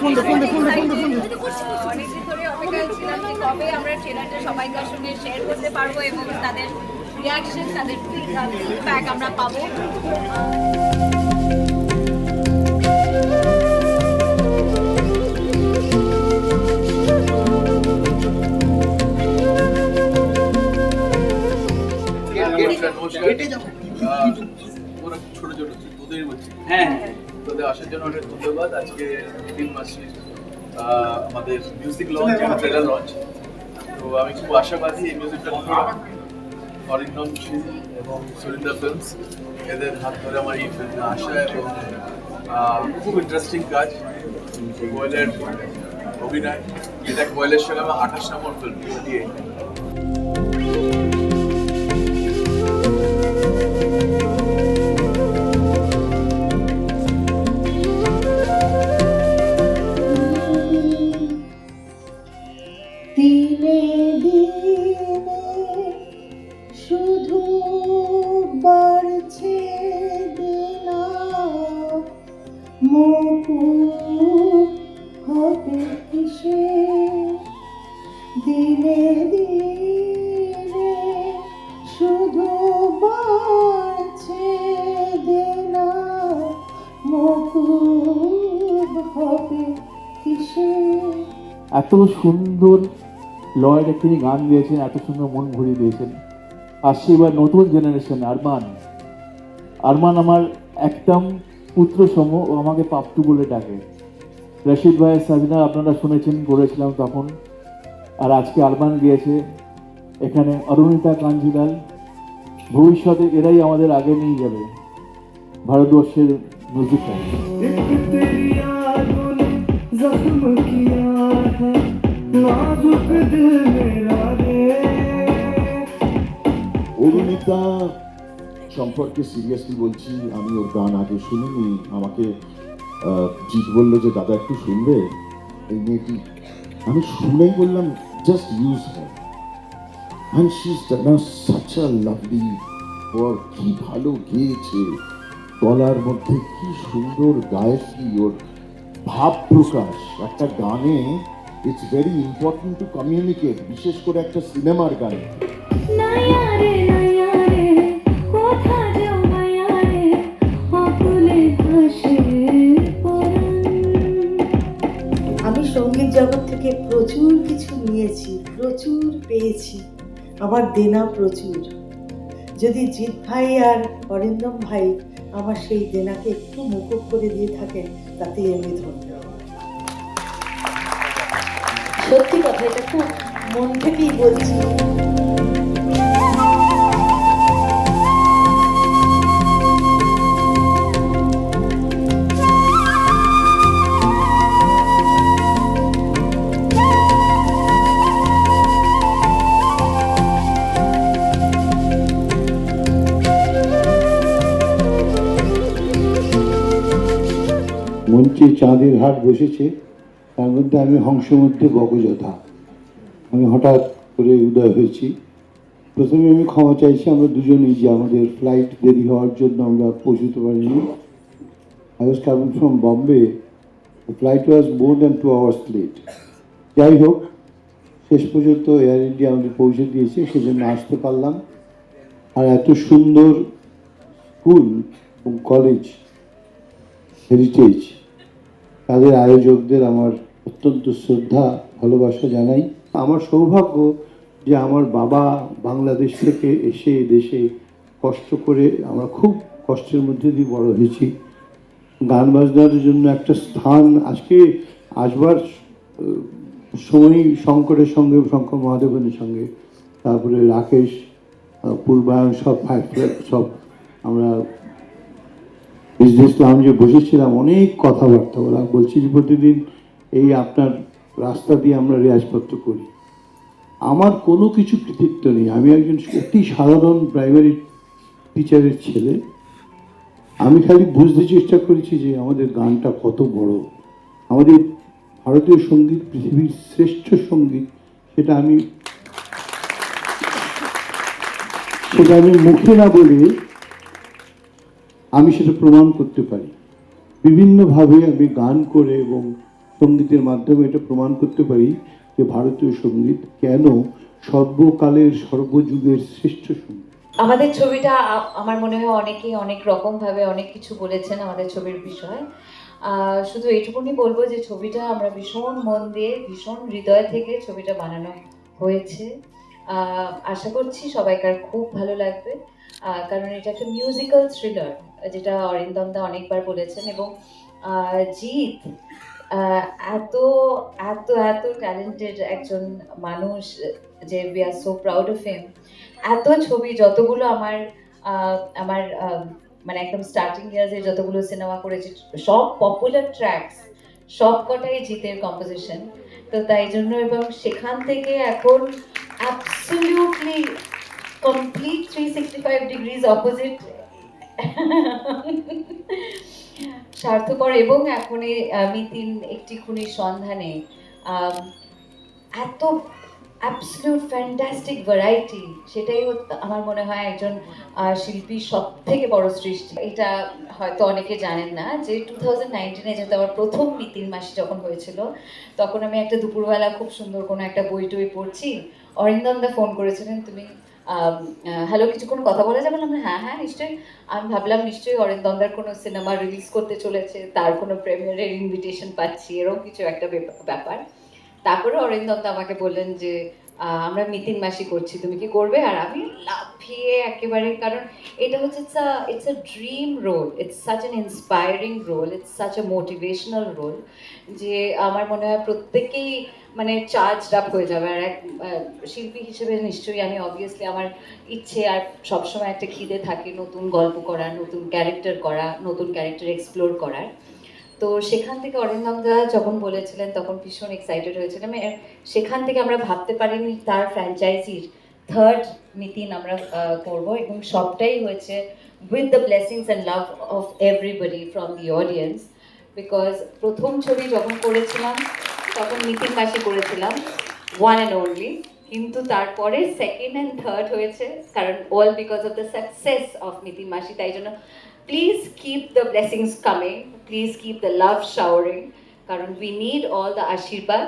অনেকদিন ধরে অপেক্ষায় ছিলাম যে কবে আমরা ট্রেলারটা সবাইকার সঙ্গে শেয়ার করতে পারবো এবং তাদের রিয়াকশন, তাদের ফিডব্যাক আমরা পাবো। ছোট ছোট তোদের বলছি, হ্যাঁ তোদের আসার জন্য অনেক ধন্যবাদ। আজকে 3 মাস আমাদের মিউজিক লঞ্চ এবং ট্রেলার লঞ্চ। তো আমি খুব আশাবাদী এই মিউজিকটা অরিন্দম শীল এবং সুরিন্দা ফিল্মস এদের হাত ধরে আমার এই ফিল্মে আসা, এবং খুব ইন্টারেস্টিং কাজ। কোয়েলের অভিনয়, এটা কোয়েলের সঙ্গে আমার 28 নম্বর ফিল্ম। দিনে দিনে শুধু বাড়ছে দিনা, মুকুব হবে কিসে? দিনে দিনে শুধু বাড়ছে দিনা, মুকুব হবে কিসে? এত সুন্দর লয়ের তিনি গান গিয়েছেন, এত সুন্দর মন ভরিয়ে দিয়েছেন। আসছে এবার নতুন জেনারেশন। আরমান আমার একদম পুত্র সম, ও আমাকে পাপ্টু বলে ডাকে। রশিদ ভাইয়ের সাজনা আপনারা শুনেছেন, করেছিলাম তখন। আর আজকে আরমান গিয়েছে এখানে, অরুণিতা কাঞ্জিলাল। ভবিষ্যতে এরাই আমাদের আগে নিয়ে যাবে ভারতবর্ষের মিউজিকটা। অরুণিতা সম্পর্কে সিরিয়াসলি বলছি, আমি ওর গান আগে শুনিনি। আমাকে জিৎ বললো যে দাদা একটু শুনবে এই মেয়েটি। আমি শুনেই বললাম just use her, and she is done such a lovely work. কি ভালো গেয়েছে, গলার মধ্যে কি সুন্দর গায়কি, ওর ভাব প্রকাশ। একটা গানে it's very important to communicate, বিশেষ করে একটা সিনেমার গানে। আমি সঙ্গীত জগৎ থেকে প্রচুর কিছু নিয়েছি, প্রচুর পেয়েছি, আমার দেনা প্রচুর। যদি জিৎ ভাই আর অরিন্দম ভাই আমার সেই দেনাকে একটু মুকুব করে দিয়ে থাকেন, তাতেই আমি ধন্য। সত্যি কথা, এটা খুব মন থেকেই বলছি। মঞ্চে চাঁদের হাট বসেছে, তার মধ্যে আমি হংসমধ্যে বকযোধা। আমি হঠাৎ করে উদয় হয়েছি। প্রথমে আমি ক্ষমা চাইছি, আমরা দুজনেই যে আমাদের ফ্লাইট দেরি হওয়ার জন্য আমরা পৌঁছতে পারিনি। I was coming from Bombay, the flight was more than 2 hours late. যাই হোক, শেষ পর্যন্ত এয়ার ইন্ডিয়া আমাদের পৌঁছে দিয়েছে, সেজন্য আসতে পারলাম। আর এত সুন্দর স্কুল এবং কলেজ হেরিটেজ, তাদের আয়োজকদের আমার অত্যন্ত শ্রদ্ধা ভালোবাসা জানাই। আমার সৌভাগ্য যে আমার বাবা বাংলাদেশ থেকে এসে দেশে কষ্ট করে, আমরা খুব কষ্টের মধ্যে দিয়ে বড় হয়েছি। গান বাজনার জন্য একটা স্থান আজকে আসবার সময় শঙ্করের সঙ্গে, শঙ্কর মহাদেবনের সঙ্গে, তারপরে রাকেশ, পূর্বায়ন, সব আমরা বিজনেস লাউঞ্জে বসেছিলাম, অনেক কথাবার্তা বলা। বলছি যে প্রতিদিন এই আপনার রাস্তা দিয়ে আমরা রেয়াজপত্র করি। আমার কোনো কিছু কৃতিত্ব নেই, আমি একজন অতি সাধারণ প্রাইমারি টিচারের ছেলে। আমি খালি বুঝতে চেষ্টা করেছি যে আমাদের গানটা কত বড়। আমাদের ভারতীয় সঙ্গীত পৃথিবীর শ্রেষ্ঠ সঙ্গীত, সেটা আমি মুখে না বলে আমি সেটা প্রমাণ করতে পারি। বিভিন্নভাবে আমি গান করে এবং সঙ্গীতের মাধ্যমে এটা প্রমাণ করতে পারি যে ভারতীয় সঙ্গীত কেন সর্বকালের সর্বযুগের শ্রেষ্ঠ সঙ্গীত। আমাদের ছবিটা আমার মনে হয় অনেকেই অনেক রকমভাবে অনেক কিছু বলেছেন আমাদের ছবির বিষয়ে। শুধু এইটুকুনি বলবো যে ছবিটা আমরা ভীষণ মন দিয়ে ভীষণ হৃদয় থেকে ছবিটা বানানো হয়েছে। আশা করছি সবাইকার খুব ভালো লাগবে, কারণ এটা একটা মিউজিক্যাল থ্রিলার, যেটা অরিন্দম দা অনেকবার বলেছেন। এবং জিৎ এত এত এত ট্যালেন্টেড একজন মানুষ যে we are so proud of him. এত ছবি যতগুলো আমার আমার মানে একদম স্টার্টিং ইয়ার্সে যতগুলো সিনেমা করেছি সব পপুলার ট্র্যাকস সব কটাই জিতের কম্পোজিশন। তো তাই জন্য এবং সেখান থেকে এখন অ্যাবসলিউটলি কমপ্লিট 365 ডিগ্রিজ অপোজিট স্বার্থপর এবং এখন এই মিতিন একটি খুনির সন্ধানে এত অ্যাবসলিউট ফ্যান্টাস্টিক ভ্যারাইটি, সেটাই আমার মনে হয় একজন শিল্পীর সব থেকে বড় সৃষ্টি। এটা হয়তো অনেকে জানেন না যে 2019-এ যেহেতু আমার প্রথম মিতিন মাসি যখন হয়েছিল, তখন আমি একটা দুপুরবেলা খুব সুন্দর কোনো একটা বই টই পড়ছি, অরিন্দম দা ফোন করেছিলেন, তুমি হ্যালো কিছুক্ষণ কথা বলা যাবে? বললাম হ্যাঁ হ্যাঁ নিশ্চয়ই। আমি ভাবলাম নিশ্চয়ই অরিন্দমদার কোনো সিনেমা রিলিজ করতে চলেছে, তার কোনো প্রিমিয়ারের ইনভিটেশন পাচ্ছি, এরকম কিছু একটা ব্যাপার। তারপরে অরিন্দমদা আমাকে বললেন যে আমরা মিতিন মাসি করছি, তুমি কি করবে? আর আমি লাফিয়ে একেবারে, কারণ এটা হচ্ছে it's a dream role, it's such an inspiring role, it's such a motivational role, যে আমার মনে হয় প্রত্যেকেই মানে চার্জড আপ হয়ে যাবে। আর এক শিল্পী হিসেবে নিশ্চয়ই আমি অবভিয়াসলি আমার ইচ্ছে আর সবসময় একটা খিদে থাকে নতুন গল্প করার, নতুন ক্যারেক্টার করা, নতুন ক্যারেক্টার এক্সপ্লোর করার। তো সেখান থেকে অরিন্দমদা যখন বলেছিলেন তখন ভীষণ এক্সাইটেড হয়েছিলাম। সেখান থেকে আমরা ভাবতে পারিনি তার ফ্র্যাঞ্চাইজির থার্ড মিতিন আমরা করব, এবং সবটাই হয়েছে with the blessings and love of everybody from the audience. Because প্রথম ছবি যখন করেছিলাম তখন মিতিন মাসি করেছিলাম ওয়ান অ্যান্ড অনলি, কিন্তু তারপরে সেকেন্ড অ্যান্ড থার্ড হয়েছে, কারণ all because of the success of Mitin মাসি। তাই জন্য please keep the blessings coming, please keep the love showering, কারণ উই নিড অল দ্য আশীর্বাদ।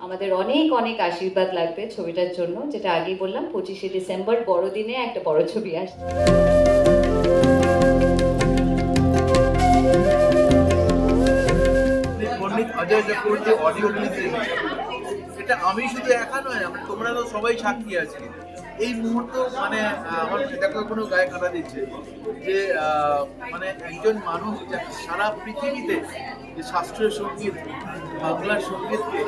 আমাদের অনেক অনেক আশীর্বাদ লাগবে ছবিটার জন্য, যেটা আগেই বললাম 25শে ডিসেম্বর বড়দিনে একটা বড় ছবি আসছে। পণ্ডিত অজয় কাপুর যে অডিও রিলিজে এটা আমি শুধু একা নয়, তোমরা তো সবাই সাক্ষী আছি। এই মুহূর্ত মানে আমার দেখো কোনো গায়ে কাটা দিচ্ছে যে মানে একজন মানুষ সারা পৃথিবীতে যে শাস্ত্রীয় সঙ্গীত, বাংলার সঙ্গীতকে,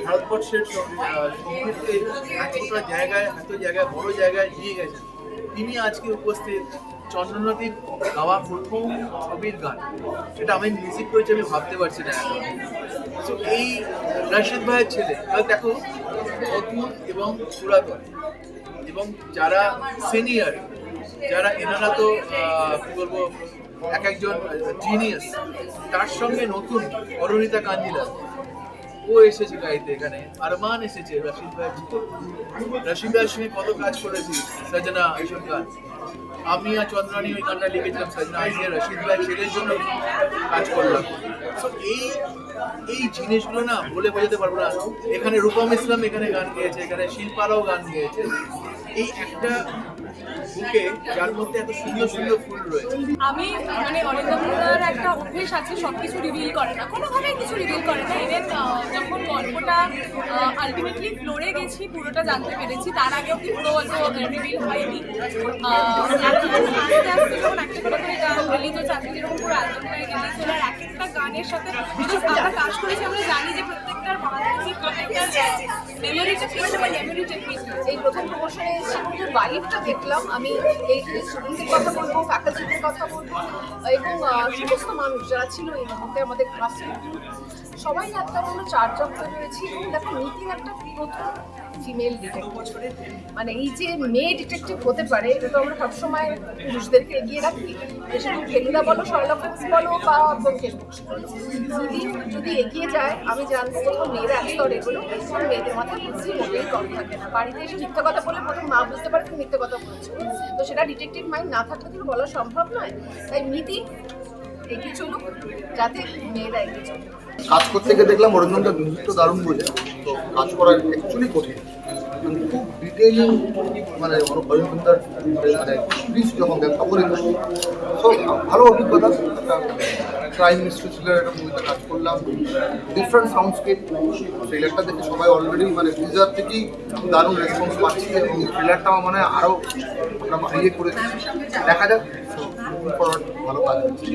ভারতবর্ষের সঙ্গীতকে এতটা জায়গায়, এত জায়গায়, বড় জায়গায় নিয়ে গেছেন, তিনি আজকে উপস্থিত। চন্দ্রনদীর গাওয়া প্রথম ছবির গান, এটা আমি মিউজিক করেছি, আমি ভাবতে পারছি না। তো এই রাশিদ ভাইয়ের ছেলে দেখো নতুন এবং পুরাতন, এবং যারা সিনিয়র, যারা এনারা তো কি বলবো এক একজন জিনিয়াস, তার সঙ্গে নতুন অরুণিতা কাঞ্জিলা ও এসেছে গাইতে, এখানে আরমান এসেছে, রাশিদ ভাইয়ের ছেলে। রাশিদ ভাইয়ের সঙ্গে কত কাজ করেছি, সজনা এইসব গান, আমি আর চন্দ্রানী ওই গানটা লিখেছিলাম, সজনা আজকে রাশিদ ভাইয়ের ছেলের জন্য কাজ করলাম। সো এই জিনিসগুলো না বলে বোঝাতে পারবো না। এখানে রূপম ইসলাম এখানে গান গেয়েছে, এখানে শিল্পারাও গান গেয়েছে। এই একটা বুকে যার মধ্যে এত সুন্দর সুন্দর ফুল রয়েছে। আমি মানে অরিন্দমদার একটা অভ্যেস আছে সবকিছু রিভিল করে না, কোনোভাবেই কিছু রিভিল করে না। ইভেন যখন গল্পটা আলটিমেটলি ফ্লোরে গেছি পুরোটা জানতে পেরেছি, তার আগে অব্দি পুরো গল্প রিভিল হয়নি। আস্তে আস্তে যখন একটা করে গান রিলিজ হচ্ছে, আজকে যেরকম পুরো অ্যালবামটাই রিলিজ হলো, আর এক একটা গানের সাথে আমরা কাজ করেছি, আমরা জানি যে প্রত্যেকটার মেমোরি টেকনিক। এই প্রথম প্রমোশনে এসে ভাইবটা দেখলাম আমি, এই স্টুডেন্টদের কথা বলবো, ফ্যাকাল্টিদের কথা বলবো, এবং সমস্ত মানুষ যারা ছিল এই মুহূর্তে আমাদের ক্লাসে, সবাই একটা বললো চার্জ আপ হয়ে রয়েছি। দেখো মিতিন একটা প্রথম ফিমেল ডিটেকটিভ, মানে এই যে মেয়ে ডিটেকটিভ হতে পারে, এটা তো আমরা সবসময় পুরুষদেরকে এগিয়ে রাখি, সেটা ফেলুদা বলো, শার্লক হোমস বলো বা ব্যোমকেশ বক্সী বলো। মিতিন যদি এগিয়ে যায়, আমি জানবো কোথাও মেয়েরা একস্তর এগুলো, মেয়েদের মাথায় বুঝি মোটেই কম থাকে না। বাড়িতে এসে মিথ্যা কথা বলে প্রথম মা বুঝতে পারে তুমি মিথ্যা কথা বলছো, তো সেটা ডিটেকটিভ মাইন্ড না থাকলে তো বলা সম্ভব নয়। তাই মিতিন এগিয়ে চলুক, যাতে মেয়েরা এগিয়ে চলুক। কাজ করতে গিয়ে দেখলাম অরিন্দমদার মিউজিক তো দারুণ বোঝে, তো কাজ করা অ্যাকচুয়ালি কঠিন, মানে খুব ডিটেইলিং, মানে অরিন্দমদার মানে স্পিচ যখন দেন তখনই তো ভালো অভিজ্ঞতা। একটা ক্রাইম মিস্ট্রি থ্রিলার একটা মুভিতে কাজ করলাম, ডিফারেন্ট সাউন্ডস্কেপ। ট্রেলারটা দেখে সবাই অলরেডি মানে টিজার থেকেই দারুণ রেসপন্স পাচ্ছি, এবং ট্রেলারটা আমার মানে আরও আমরা বাড়িয়ে করেছি। দেখা যাক, ভালো কাজ হচ্ছে।